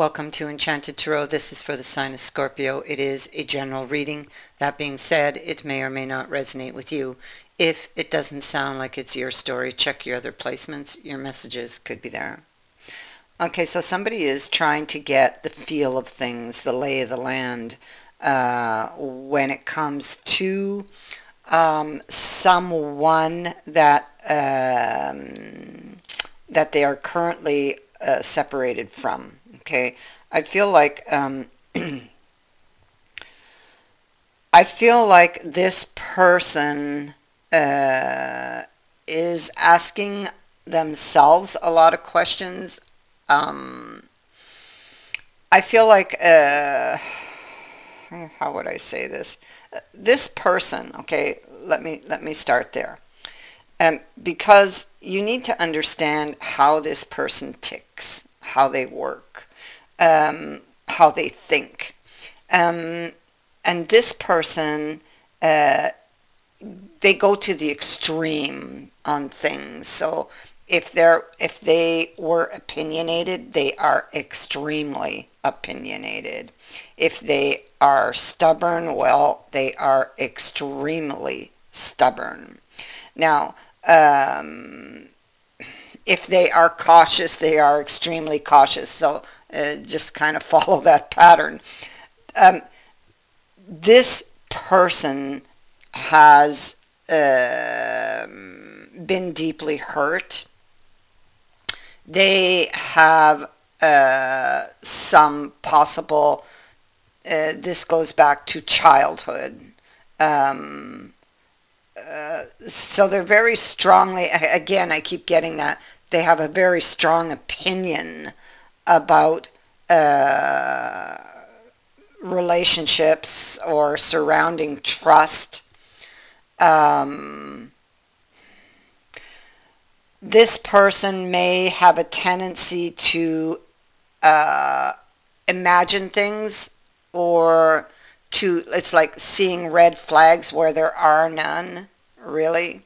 Welcome to Enchanted Tarot. This is for the sign of Scorpio. It is a general reading. That being said, it may or may not resonate with you. If it doesn't sound like it's your story, check your other placements. Your messages could be there. Okay, so somebody is trying to get the feel of things, the lay of the land, when it comes to someone that that they are currently separated from. Okay, I feel like I feel like this person is asking themselves a lot of questions. I feel like how would I say this? This person, okay, let me start there. Because you need to understand how this person ticks, how they work, how they think. And this person, they go to the extreme on things. So if they were opinionated, they are extremely opinionated. If they are stubborn, well, they are extremely stubborn. Now, if they are cautious, they are extremely cautious. So just kind of follow that pattern. This person has been deeply hurt. They have some possible, this goes back to childhood. So they're very strongly, again, I keep getting that, they have a very strong opinion about relationships or surrounding trust. This person may have a tendency to imagine things, or it's like seeing red flags where there are none, really.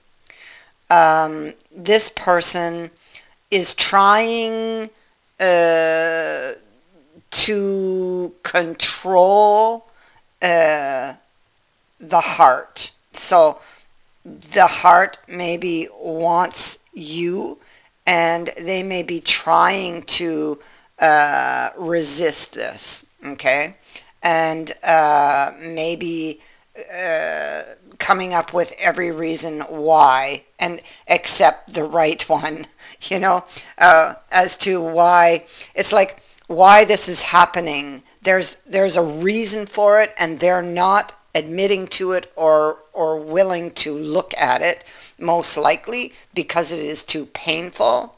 This person is trying to control the heart. So the heart maybe wants you, and they may be trying to resist this, okay? And maybe coming up with every reason why, and except the right one, you know, as to why. It's like, why this is happening. There's a reason for it, and they're not admitting to it or willing to look at it, most likely because it is too painful,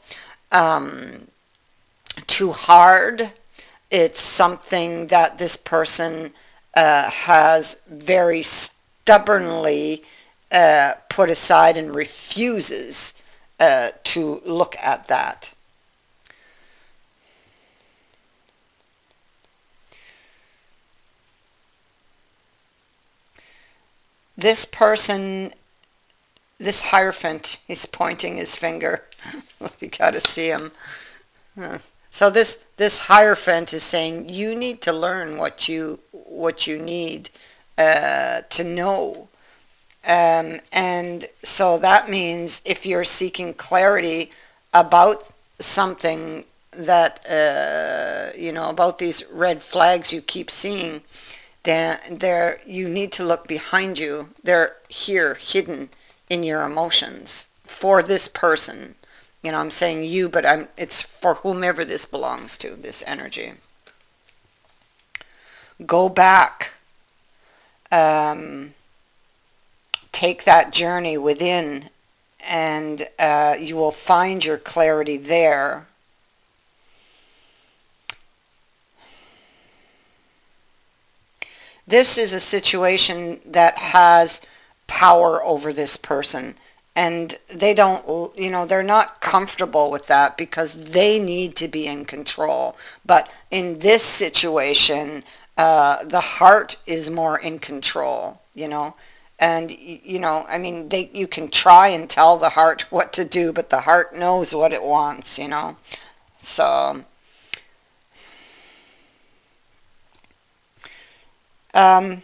too hard. It's something that this person has very stubbornly put aside and refuses to look at that. This person, this Hierophant, he's pointing his finger. You got to see him. So this Hierophant is saying, you need to learn what you need to know. And so that means if you're seeking clarity about something that, you know, about these red flags you keep seeing, then you need to look behind you. They're here, hidden in your emotions for this person. You know, I'm saying you, but it's for whomever this belongs to, this energy. Go back. Take that journey within, and you will find your clarity there. This is a situation that has power over this person. And they don't, you know, they're not comfortable with that because they need to be in control. But in this situation, the heart is more in control, you know. And, you know, I mean, you can try and tell the heart what to do, but the heart knows what it wants, you know. So Um,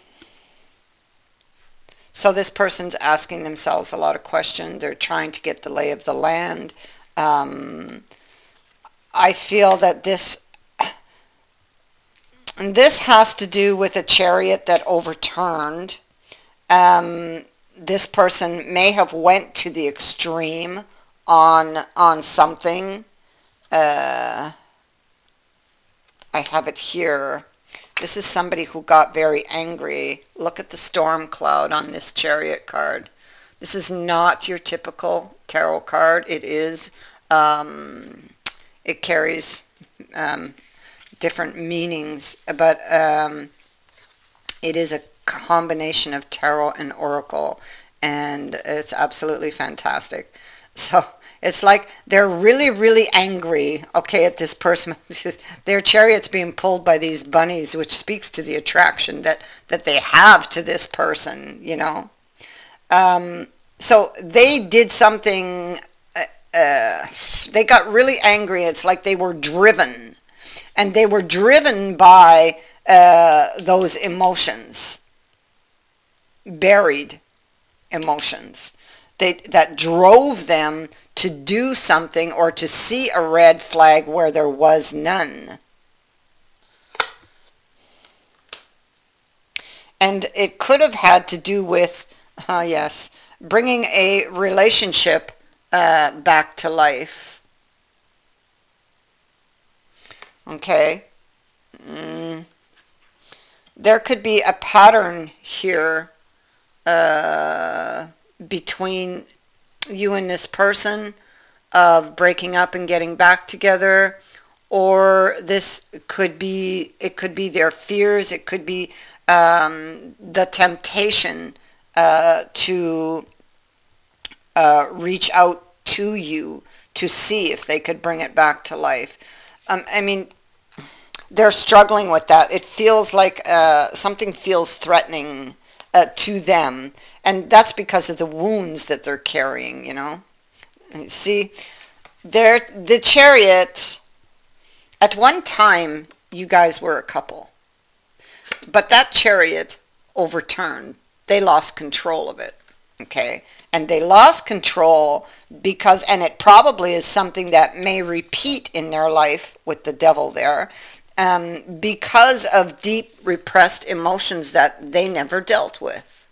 so this person's asking themselves a lot of questions. They're trying to get the lay of the land. I feel that this has to do with a chariot that overturned. This person may have went to the extreme on something. I have it here. This is somebody who got very angry. Look at the storm cloud on this chariot card. This is not your typical tarot card. It is, it carries different meanings, but it is a combination of tarot and oracle, and it's absolutely fantastic. So it's like they're really, really angry, okay, at this person. Their chariot's being pulled by these bunnies, which speaks to the attraction that they have to this person, you know. So they did something, they got really angry. It's like they were driven. And they were driven by those emotions, buried emotions, that drove them to do something or to see a red flag where there was none. And it could have had to do with, yes, bringing a relationship back to life. Okay. There could be a pattern here between you and this person of breaking up and getting back together, or this could be, it could be their fears, it could be the temptation to reach out to you to see if they could bring it back to life. I mean, they're struggling with that. It feels like something feels threatening to them, and that's because of the wounds that they're carrying, you know. And see, the chariot, at one time, you guys were a couple, but that chariot overturned. They lost control of it, okay? And they lost control because, and it probably is something that may repeat in their life with the devil there, because of deep repressed emotions that they never dealt with,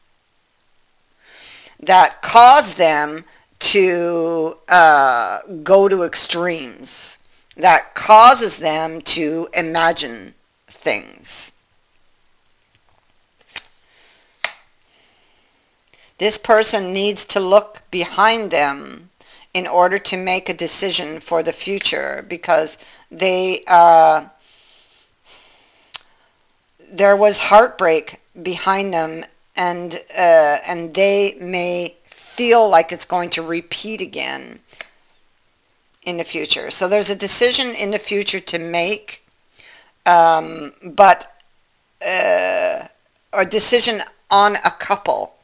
that caused them to go to extremes, that causes them to imagine things. This person needs to look behind them in order to make a decision for the future, because they there was heartbreak behind them, and they may feel like it's going to repeat again in the future. So there's a decision in the future to make, but a decision on a couple,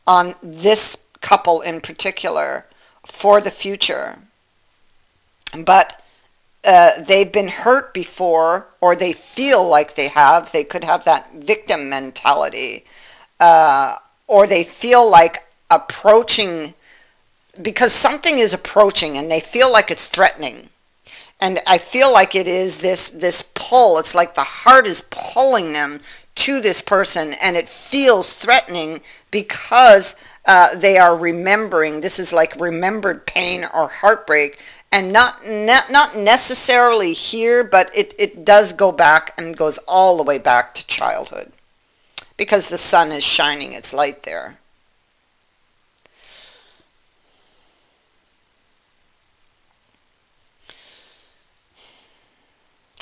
on this couple in particular, for the future. But they've been hurt before, or they feel like they have. They could have that victim mentality, or they feel like approaching, because something is approaching and they feel like it's threatening. And I feel like it is this pull. It's like the heart is pulling them to this person, and it feels threatening because they are remembering. This is like remembered pain or heartbreak, and not necessarily here, but it does go back and goes all the way back to childhood, because the sun is shining its light there.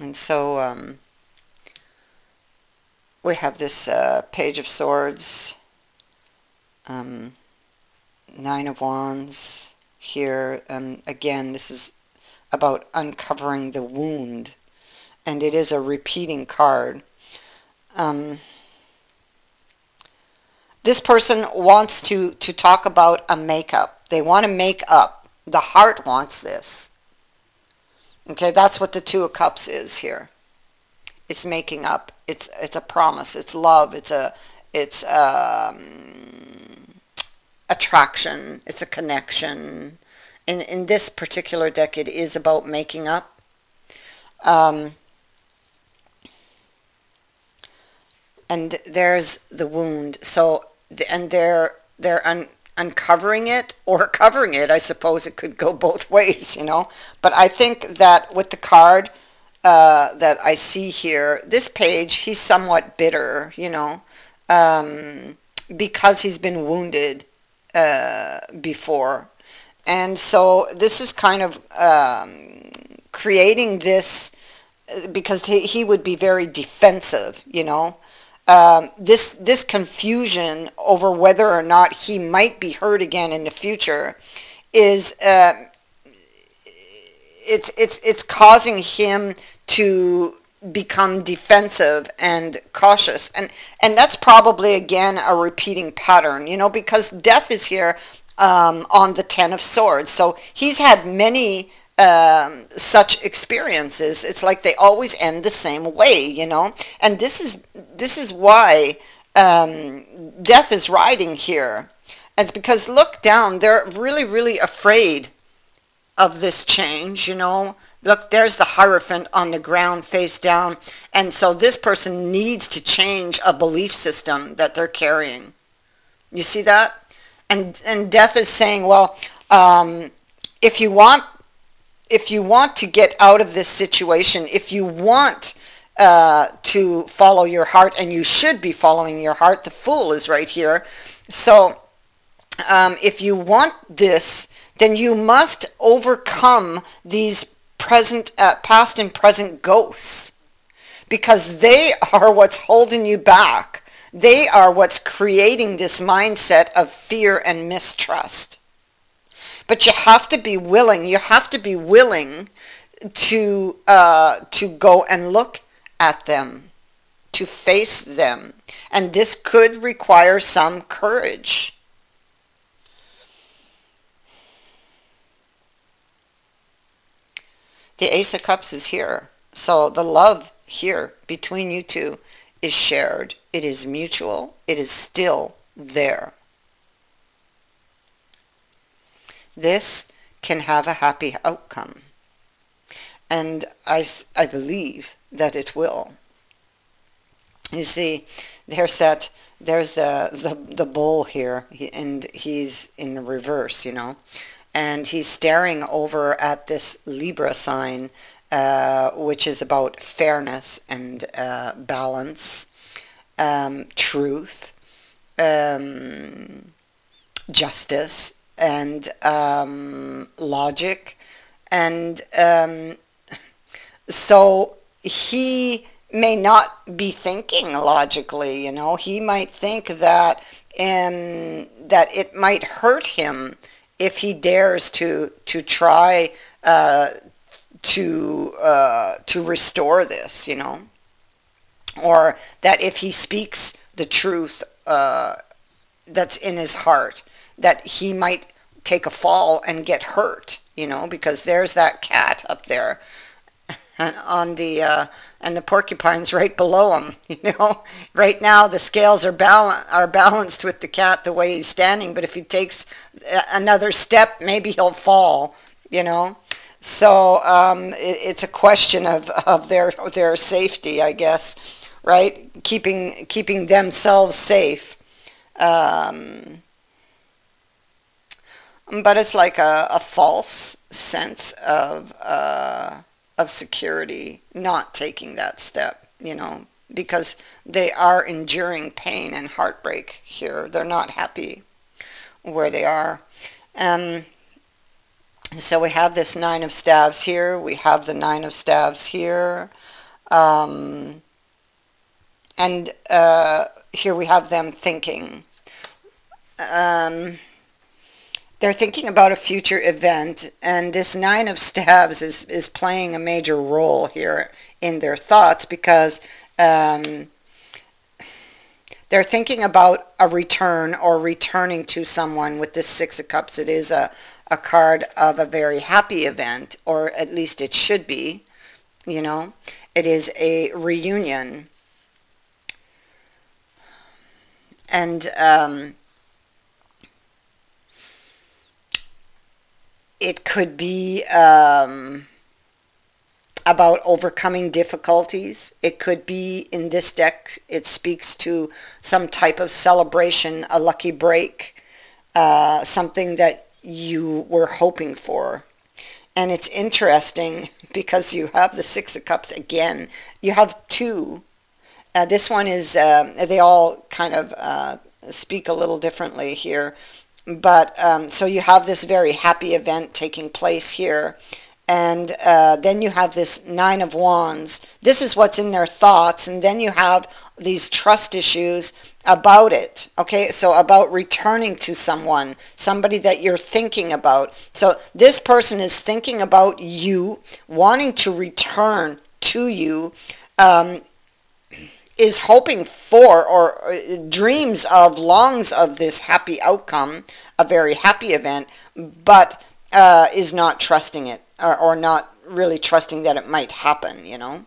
And so we have this Page of Swords, Nine of Wands here. Again, this is about uncovering the wound, and it is a repeating card. This person wants to talk about a makeup. They want to make up. The heart wants this. Okay, that's what the Two of Cups is here. It's making up. It's a promise. It's love. It's attraction. It's a connection. In this particular deck, it is about making up. And there's the wound. So, and they're uncovering it or covering it. I suppose it could go both ways, you know. But I think that with the card that I see here, this page, he's somewhat bitter, you know, because he's been wounded before. And so this is kind of creating this, because he would be very defensive, you know. This confusion over whether or not he might be hurt again in the future is it's causing him to become defensive and cautious, and that's probably again a repeating pattern, you know, because death is here on the Ten of Swords. So he's had many such experiences. It's like they always end the same way, you know. And this is why death is riding here. And because look down, they're really, really afraid of this change, you know. Look, there's the Hierophant on the ground face down. And so this person needs to change a belief system that they're carrying. You see that? And death is saying, well, if you want to get out of this situation, if you want to follow your heart, and you should be following your heart, the Fool is right here. So if you want this, then you must overcome these past and present ghosts, because they are what's holding you back. They are what's creating this mindset of fear and mistrust. But you have to be willing. You have to be willing to go and look at them, to face them, and this could require some courage. The Ace of Cups is here, so the love here between you two is shared. It is mutual. It is still there. This can have a happy outcome, and I believe that it will. You see, there's the bull here, and he's in reverse, you know, and he's staring over at this Libra sign, which is about fairness and balance, truth, justice, and logic. And so he may not be thinking logically, you know. He might think that that it might hurt him if he dares to try to restore this, you know, or that if he speaks the truth that's in his heart, that he might take a fall and get hurt, you know, because there's that cat up there, and on the and the porcupine's right below him, you know. Right now the scales are balanced with the cat the way he's standing, but if he takes another step, maybe he'll fall, you know. So it's a question of their safety, I guess, right? Keeping themselves safe. But it's like a false sense of security, not taking that step, you know, because they are enduring pain and heartbreak here. They're not happy where they are. So we have this Nine of Staves here. We have the Nine of Staves here. And here we have them thinking. They're thinking about a future event, and this Nine of Staves is playing a major role here in their thoughts, because they're thinking about a return or returning to someone with this Six of Cups. It is a card of a very happy event, or at least it should be. you know. It is a reunion. And it could be about overcoming difficulties. It could be, in this deck, it speaks to some type of celebration, a lucky break, something that you were hoping for. And it's interesting because you have the Six of Cups again. You have two. This one is, they all kind of speak a little differently here. But so you have this very happy event taking place here. And then you have this Nine of Wands. This is what's in their thoughts. And then you have these trust issues about it. Okay, so about returning to someone, somebody that you're thinking about. So this person is thinking about you, wanting to return to you, is hoping for or dreams of, longs of this happy outcome, a very happy event, but is not trusting it, or not really trusting that it might happen, you know.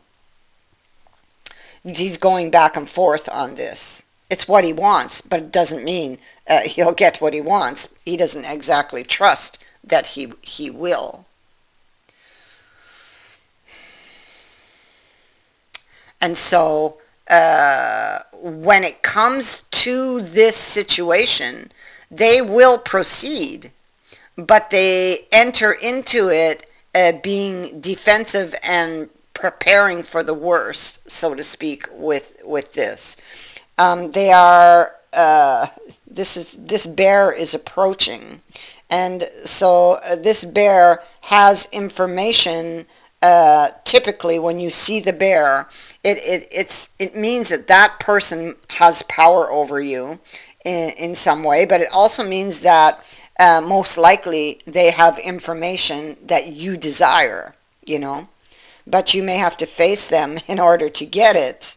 He's going back and forth on this. It's what he wants, but it doesn't mean he'll get what he wants. He doesn't exactly trust that he will. And so when it comes to this situation, they will proceed, but they enter into it being defensive and preparing for the worst, so to speak, with this. They are, this bear is approaching, and so this bear has information. Typically, when you see the bear, it means that that person has power over you in some way, but it also means that most likely they have information that you desire, you know, but you may have to face them in order to get it.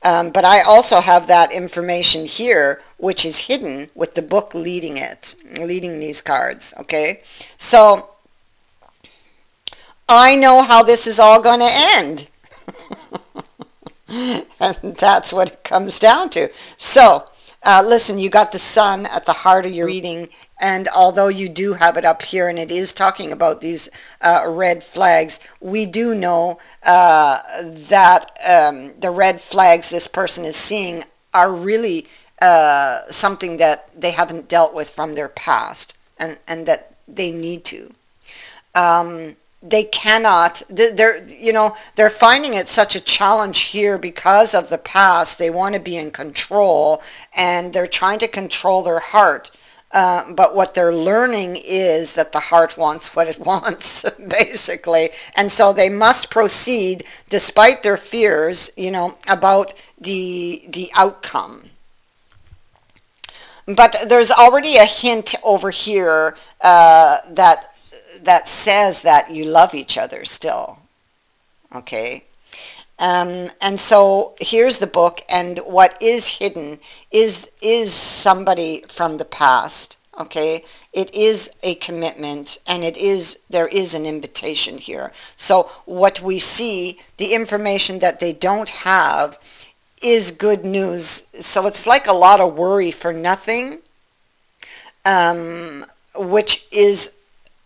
But I also have that information here, which is hidden with the book leading these cards, okay? So I know how this is all going to end. And that's what it comes down to. So, listen, you got the sun at the heart of your reading, and although you do have it up here and it is talking about these red flags, we do know that the red flags this person is seeing are really something that they haven't dealt with from their past, and that they need to. They cannot, they're finding it such a challenge here because of the past. They want to be in control, and they're trying to control their heart. But what they're learning is that the heart wants what it wants, basically. And so they must proceed despite their fears, about the outcome. But there's already a hint over here that says that you love each other still, okay? And so here's the book, and what is hidden is somebody from the past, okay? It is a commitment, and there is an invitation here. So what we see, the information that they don't have, is good news. So it's like a lot of worry for nothing, which is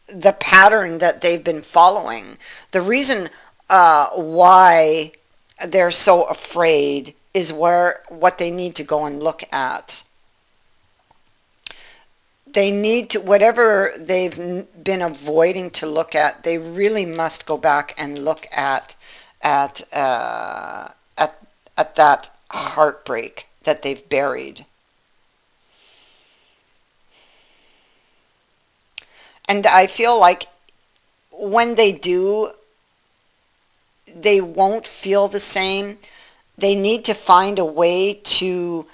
the pattern that they've been following. The reason why they're so afraid is what they need to go and look at. They need to, whatever they've been avoiding to look at, they really must go back and look at that heartbreak that they've buried. And I feel like when they do, they won't feel the same. They need to find a way to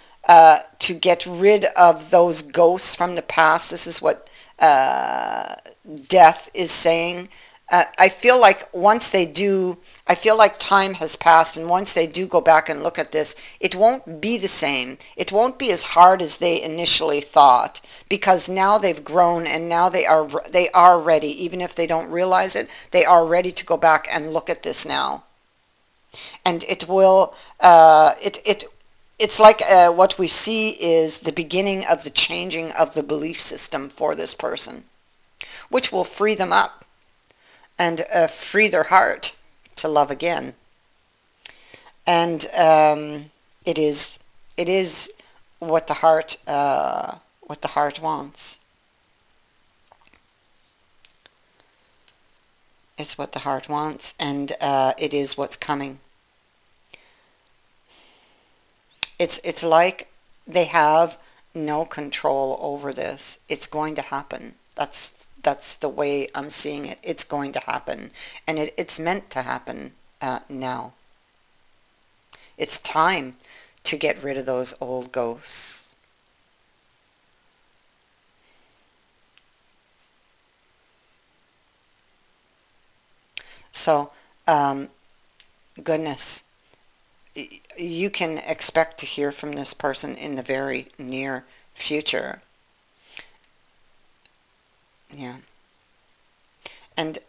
get rid of those ghosts from the past. This is what death is saying. I feel like once they do, I feel like time has passed, and once they do go back and look at this, it won't be the same. It won't be as hard as they initially thought, because now they've grown and now they are ready. Even if they don't realize it, they are ready to go back and look at this now. And it will, it's like what we see is the beginning of the changing of the belief system for this person, which will free them up and free their heart to love again. And it is what the heart wants. It's what the heart wants, and it is what's coming. It's like they have no control over this. It's going to happen. That's the way I'm seeing it. It's going to happen, and it's meant to happen now. It's time to get rid of those old ghosts. So, goodness, you can expect to hear from this person in the very near future. Yeah. And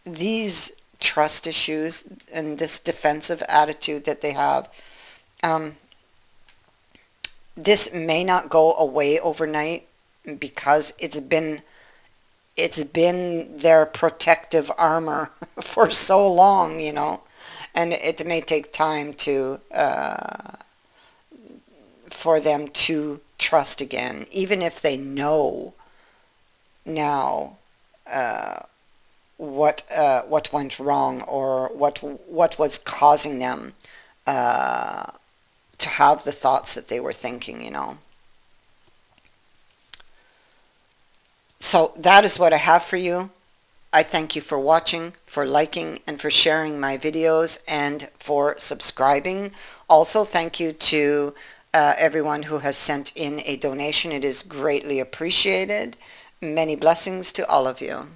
these trust issues and this defensive attitude that they have, um, this may not go away overnight because it's been their protective armor for so long, and it may take time to for them to trust again, even if they know now what went wrong, or what was causing them to have the thoughts that they were thinking. So that is what I have for you. I thank you for watching, for liking, and for sharing my videos, and for subscribing. Also, thank you to everyone who has sent in a donation. It is greatly appreciated. Many blessings to all of you.